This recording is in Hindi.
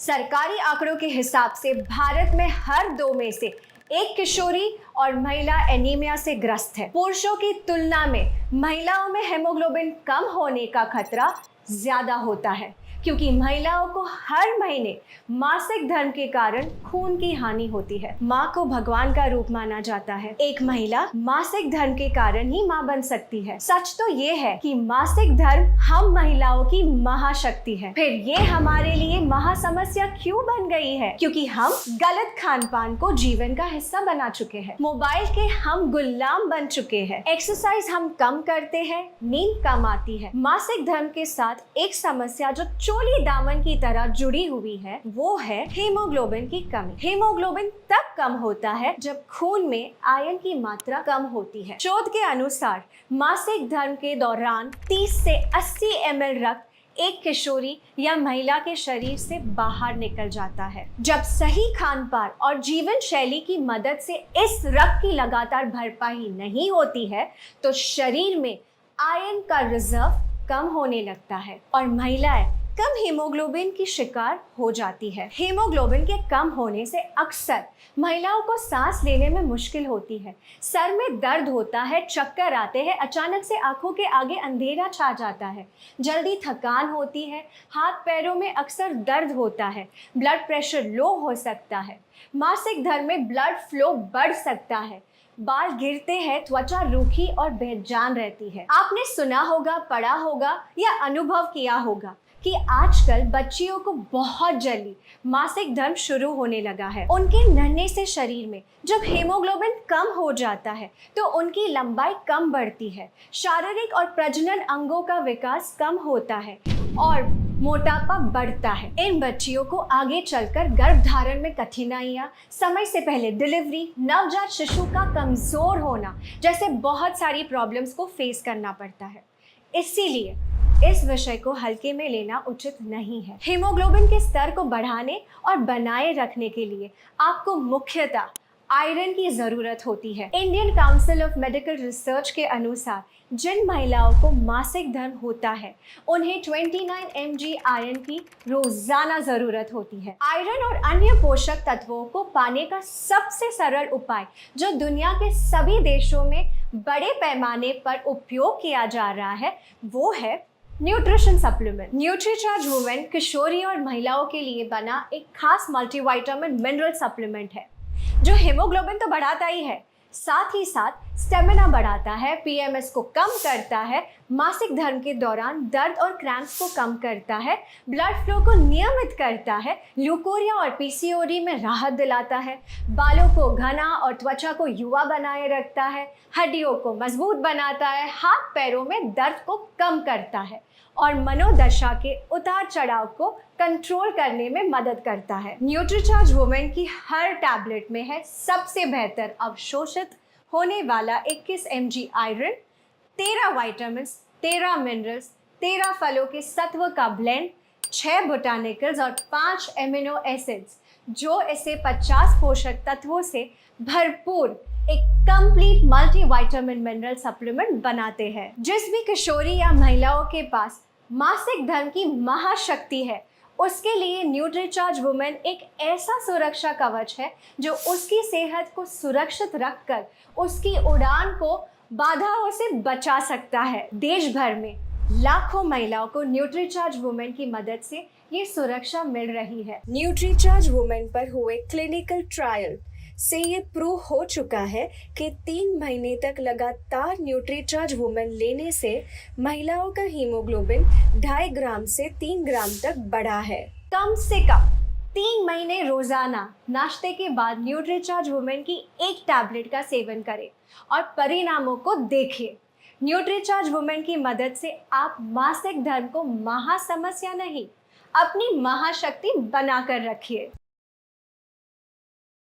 सरकारी आंकड़ों के हिसाब से भारत में हर 2 में से एक किशोरी और महिला एनीमिया से ग्रस्त है। पुरुषों की तुलना में महिलाओं में हेमोग्लोबिन कम होने का खतरा ज्यादा होता है, क्योंकि महिलाओं को हर महीने मासिक धर्म के कारण खून की हानि होती है। माँ को भगवान का रूप माना जाता है। एक महिला मासिक धर्म के कारण ही माँ बन सकती है। सच तो ये है कि मासिक धर्म हम महिलाओं की महाशक्ति है। फिर ये हमारे लिए महासमस्या क्यों बन गई है? क्योंकि हम गलत खान पान को जीवन का हिस्सा बना चुके हैं। मोबाइल के हम गुलाम बन चुके हैं। एक्सरसाइज हम कम करते हैं, नींद कम आती है। मासिक धर्म के साथ एक समस्या जो चोली दामन की तरह जुड़ी हुई है, वो है हीमोग्लोबिन की कमी। हीमोग्लोबिन तब कम होता है जब खून में आयरन की मात्रा कम होती है। शोध के अनुसार मासिक धर्म के दौरान 30 से 80 ml रक्त एक किशोरी या महिला के शरीर से बाहर निकल जाता है। जब सही खान पान और जीवन शैली की मदद से इस रक्त की लगातार भरपाई नहीं होती है, तो शरीर में आयरन का रिजर्व कम होने लगता है और महिलाएं कम हीमोग्लोबिन की शिकार हो जाती है। हीमोग्लोबिन के कम होने से अक्सर महिलाओं को सांस लेने में मुश्किल होती है, सर में दर्द होता है, चक्कर आते हैं, अचानक से आंखों के आगे अंधेरा छा जाता है, जल्दी थकान होती है, हाथ पैरों में अक्सर दर्द होता है, ब्लड प्रेशर लो हो सकता है, मासिक धर्म में ब्लड फ्लो बढ़ सकता है, बाल गिरते हैं, त्वचा रूखी और बेजान रहती है। आपने सुना होगा, पढ़ा होगा या अनुभव किया होगा कि आजकल बच्चियों को बहुत जल्दी मासिक धर्म शुरू होने लगा है। उनके नन्हे से शरीर में जब हीमोग्लोबिन कम हो जाता है तो उनकी लंबाई कम बढ़ती है, शारीरिक और प्रजनन अंगों का विकास कम होता है और मोटापा बढ़ता है। इन बच्चियों को आगे चलकर गर्भधारण में कठिनाइयां, समय से पहले डिलीवरी, नवजात शिशु का कमजोर होना जैसे बहुत सारी प्रॉब्लम्स को फेस करना पड़ता है। इसीलिए इस विषय को हल्के में लेना उचित नहीं है। हीमोग्लोबिन के स्तर को बढ़ाने और बनाए रखने के लिए आपको मुख्यतः आयरन की जरूरत होती है। Indian council of medical research के अनुसार जिन महिलाओं को मासिक धर्म होता है, उन्हें 29 mg आयरन की रोजाना जरूरत होती है। आयरन और अन्य पोषक तत्वों को पाने का सबसे सरल उपाय जो दुनिया के सभी देशों में बड़े पैमाने पर उपयोग किया जा रहा है, वो है न्यूट्रिशन सप्लीमेंट। न्यूट्रीचार्ज वुमेन किशोरी और महिलाओं के लिए बना एक खास मल्टीविटामिन मिनरल सप्लीमेंट है जो हीमोग्लोबिन तो बढ़ाता ही है, साथ ही साथ स्टेमिना बढ़ाता है, पीएमएस को कम करता है, मासिक धर्म के दौरान दर्द और क्रैम्प्स को कम करता है, ब्लड फ्लो को नियमित करता है, ल्यूकोरिया और पीसीओडी में राहत दिलाता है, बालों को घना और त्वचा को युवा बनाए रखता है, हड्डियों को मजबूत बनाता है, हाथ पैरों में दर्द को कम करता है और मनोदशा के उतार चढ़ाव को कंट्रोल करने में मदद करता है। न्यूट्रीचार्ज वुमेन की हर टैबलेट में है सबसे बेहतर अवशोषित होने वाला 21 mg आयरन, 13 विटामिन, 13 मिनरल्स, 13 फलों के सत्व का ब्लेंड, 6 बोटानिकल्स और 5 एमिनो एसिड्स जो इसे 50 पोषक तत्वों से भरपूर एक कंप्लीट मल्टीविटामिन मिनरल सप्लीमेंट बनाते हैं। जिस भी किशोरी या महिलाओं के पास मासिक धर्म की महाशक्ति है, उसके लिए न्यूट्रीचार्ज वुमेन एक ऐसा सुरक्षा कवच है जो उसकी सेहत को सुरक्षित रखकर उसकी उड़ान को बाधाओं से बचा सकता है। देश भर में लाखों महिलाओं को न्यूट्रीचार्ज वुमेन की मदद से ये सुरक्षा मिल रही है। न्यूट्रीचार्ज वुमेन पर हुए क्लिनिकल ट्रायल से ये प्रूव हो चुका है कि 3 महीने तक लगातार न्यूट्रीचार्ज वुमेन लेने से महिलाओं का हीमोग्लोबिन 2.5 ग्राम से 3 ग्राम तक बढ़ा है। कम से कम 3 महीने रोजाना नाश्ते के बाद न्यूट्रीचार्ज वुमेन की एक टैबलेट का सेवन करें और परिणामों को देखिए। न्यूट्रीचार्ज वुमेन की मदद से आप मासिक धर्म को महासमस्या नहीं, अपनी महाशक्ति बनाकर रखिए।